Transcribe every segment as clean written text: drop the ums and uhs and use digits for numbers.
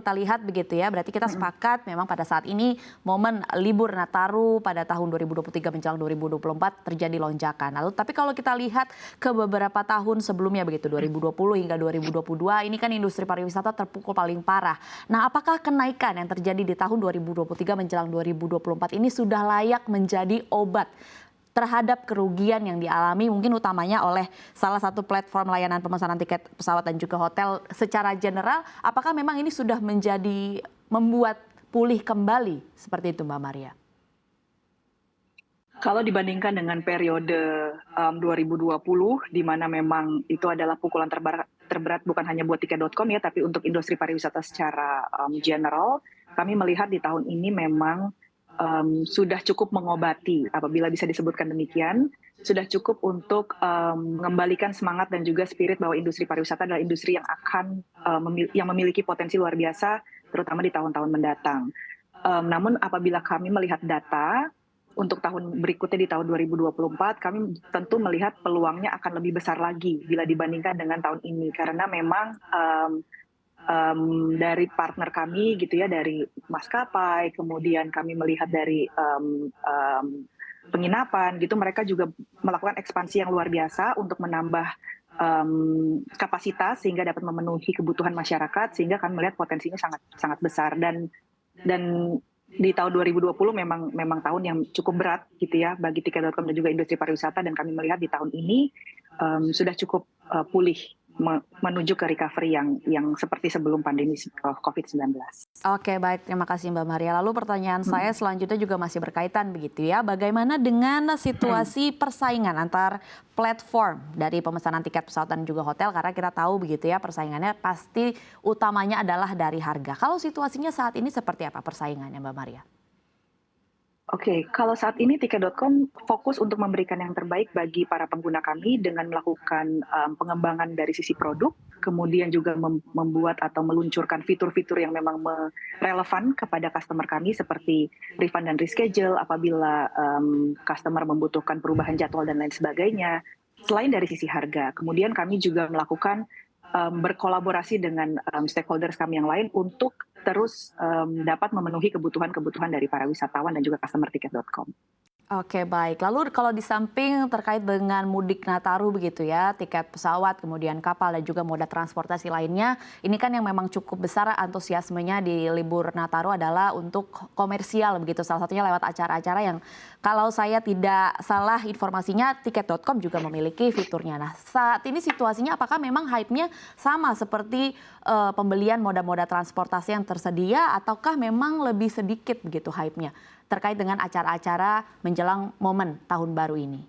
Kita lihat begitu ya, berarti kita sepakat memang pada saat ini momen libur Nataru pada tahun 2023 menjelang 2024 terjadi lonjakan. Lalu tapi kalau kita lihat ke beberapa tahun sebelumnya begitu 2020 hingga 2022 ini kan industri pariwisata terpukul paling parah. Nah, apakah kenaikan yang terjadi di tahun 2023 menjelang 2024 ini sudah layak menjadi obat terhadap kerugian yang dialami mungkin utamanya oleh salah satu platform layanan pemesanan tiket pesawat dan juga hotel secara general, apakah memang ini sudah menjadi membuat pulih kembali seperti itu Mbak Maria? Kalau dibandingkan dengan periode 2020, di mana memang itu adalah pukulan terberat bukan hanya buat tiket.com ya, tapi untuk industri pariwisata secara general, kami melihat di tahun ini memang sudah cukup mengobati, apabila bisa disebutkan demikian, sudah cukup untuk mengembalikan semangat dan juga spirit bahwa industri pariwisata adalah industri yang akan yang memiliki potensi luar biasa, terutama di tahun-tahun mendatang. Namun apabila kami melihat data untuk tahun berikutnya di tahun 2024, kami tentu melihat peluangnya akan lebih besar lagi bila dibandingkan dengan tahun ini, karena memang dari partner kami gitu ya, dari maskapai, kemudian kami melihat dari penginapan gitu, mereka juga melakukan ekspansi yang luar biasa untuk menambah kapasitas sehingga dapat memenuhi kebutuhan masyarakat, sehingga kami melihat potensinya sangat sangat besar. Dan di tahun 2020 memang tahun yang cukup berat gitu ya bagi tiket.com dan juga industri pariwisata, dan kami melihat di tahun ini sudah cukup pulih menuju ke recovery yang seperti sebelum pandemi COVID-19. Oke, baik, terima kasih Mbak Maria. Lalu pertanyaan saya selanjutnya juga masih berkaitan begitu ya. Bagaimana dengan situasi persaingan antar platform dari pemesanan tiket pesawat dan juga hotel? Karena kita tahu begitu ya, persaingannya pasti utamanya adalah dari harga. Kalau situasinya saat ini seperti apa persaingannya Mbak Maria? Oke, kalau saat ini tiket.com fokus untuk memberikan yang terbaik bagi para pengguna kami dengan melakukan pengembangan dari sisi produk, kemudian juga membuat atau meluncurkan fitur-fitur yang memang relevan kepada customer kami seperti refund dan reschedule apabila customer membutuhkan perubahan jadwal dan lain sebagainya. Selain dari sisi harga, kemudian kami juga melakukan berkolaborasi dengan stakeholders kami yang lain untuk terus dapat memenuhi kebutuhan-kebutuhan dari para wisatawan dan juga customer tiket.com. Oke, baik. Lalu kalau di samping terkait dengan mudik Nataru begitu ya, tiket pesawat, kemudian kapal dan juga moda transportasi lainnya, ini kan yang memang cukup besar antusiasmenya di libur Nataru adalah untuk komersial begitu. Salah satunya lewat acara-acara yang kalau saya tidak salah informasinya tiket.com juga memiliki fiturnya. Nah, saat ini situasinya apakah memang hype-nya sama seperti pembelian moda-moda transportasi yang tersedia ataukah memang lebih sedikit begitu hype-nya terkait dengan acara-acara menjelang momen tahun baru ini?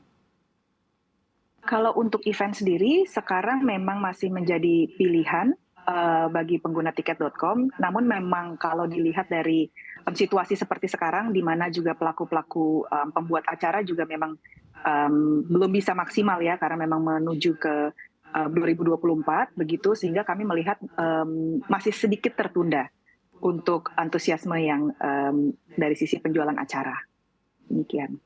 Kalau untuk event sendiri, sekarang memang masih menjadi pilihan bagi pengguna tiket.com. Namun memang kalau dilihat dari situasi seperti sekarang, di mana juga pelaku-pelaku pembuat acara juga memang belum bisa maksimal ya, karena memang menuju ke 2024 begitu, sehingga kami melihat masih sedikit tertunda untuk antusiasme yang dari sisi penjualan acara. Demikian.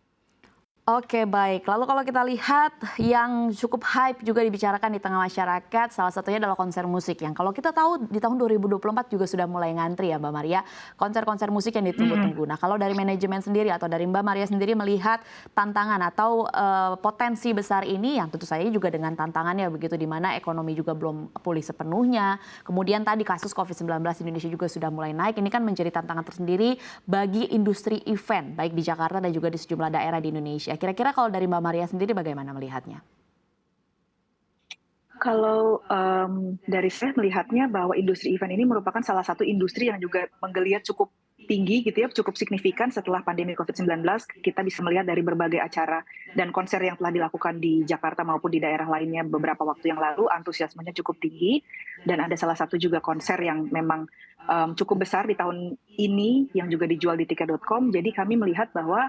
Oke, baik. Lalu kalau kita lihat yang cukup hype juga dibicarakan di tengah masyarakat, salah satunya adalah konser musik yang kalau kita tahu di tahun 2024 juga sudah mulai ngantri ya Mbak Maria, konser-konser musik yang ditunggu-tunggu. Nah, kalau dari manajemen sendiri atau dari Mbak Maria sendiri melihat tantangan atau potensi besar ini yang tentu saja juga dengan tantangannya begitu, di mana ekonomi juga belum pulih sepenuhnya. Kemudian tadi kasus COVID-19 di Indonesia juga sudah mulai naik. Ini kan menjadi tantangan tersendiri bagi industri event baik di Jakarta dan juga di sejumlah daerah di Indonesia. Kira-kira kalau dari Mbak Maria sendiri bagaimana melihatnya? Kalau dari saya melihatnya bahwa industri event ini merupakan salah satu industri yang juga menggeliat cukup tinggi gitu ya, cukup signifikan setelah pandemi COVID-19. Kita bisa melihat dari berbagai acara dan konser yang telah dilakukan di Jakarta maupun di daerah lainnya beberapa waktu yang lalu, antusiasmenya cukup tinggi. Dan ada salah satu juga konser yang memang cukup besar di tahun ini yang juga dijual di tiket.com. Jadi kami melihat bahwa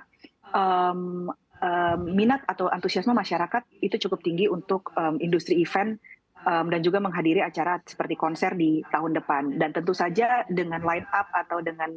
minat atau antusiasme masyarakat itu cukup tinggi untuk industri event dan juga menghadiri acara seperti konser di tahun depan. Dan tentu saja dengan line up atau dengan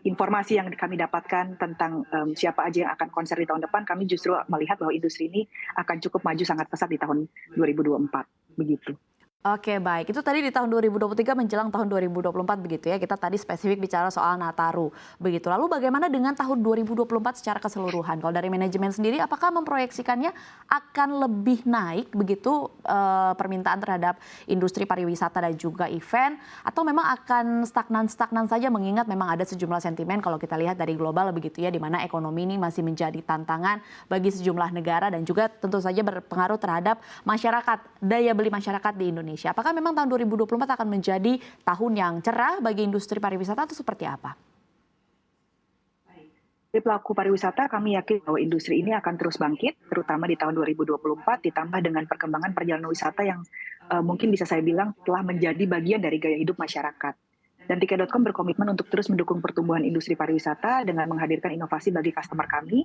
informasi yang kami dapatkan tentang siapa aja yang akan konser di tahun depan, kami justru melihat bahwa industri ini akan cukup maju sangat pesat di tahun 2024. Begitu. Oke, baik. Itu tadi di tahun 2023 menjelang tahun 2024 begitu ya. Kita tadi spesifik bicara soal Nataru begitu. Lalu bagaimana dengan tahun 2024 secara keseluruhan? Kalau dari manajemen sendiri apakah memproyeksikannya akan lebih naik begitu permintaan terhadap industri pariwisata dan juga event, atau memang akan stagnan-stagnan saja mengingat memang ada sejumlah sentimen kalau kita lihat dari global begitu ya, di mana ekonomi ini masih menjadi tantangan bagi sejumlah negara dan juga tentu saja berpengaruh terhadap masyarakat, daya beli masyarakat di Indonesia. Apakah memang tahun 2024 akan menjadi tahun yang cerah bagi industri pariwisata atau seperti apa? Dari pelaku pariwisata, kami yakin bahwa industri ini akan terus bangkit, terutama di tahun 2024, ditambah dengan perkembangan perjalanan wisata yang mungkin bisa saya bilang telah menjadi bagian dari gaya hidup masyarakat. Dan Tiket.com berkomitmen untuk terus mendukung pertumbuhan industri pariwisata dengan menghadirkan inovasi bagi customer kami,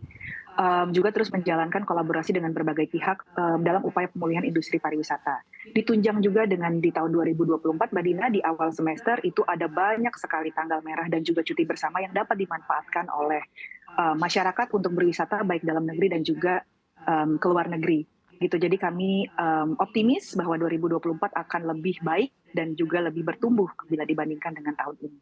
juga terus menjalankan kolaborasi dengan berbagai pihak dalam upaya pemulihan industri pariwisata. Ditunjang juga dengan di tahun 2024, Mbak Dina, di awal semester itu ada banyak sekali tanggal merah dan juga cuti bersama yang dapat dimanfaatkan oleh masyarakat untuk berwisata baik dalam negeri dan juga ke luar negeri. Gitu. Jadi kami optimis bahwa 2024 akan lebih baik dan juga lebih bertumbuh bila dibandingkan dengan tahun ini.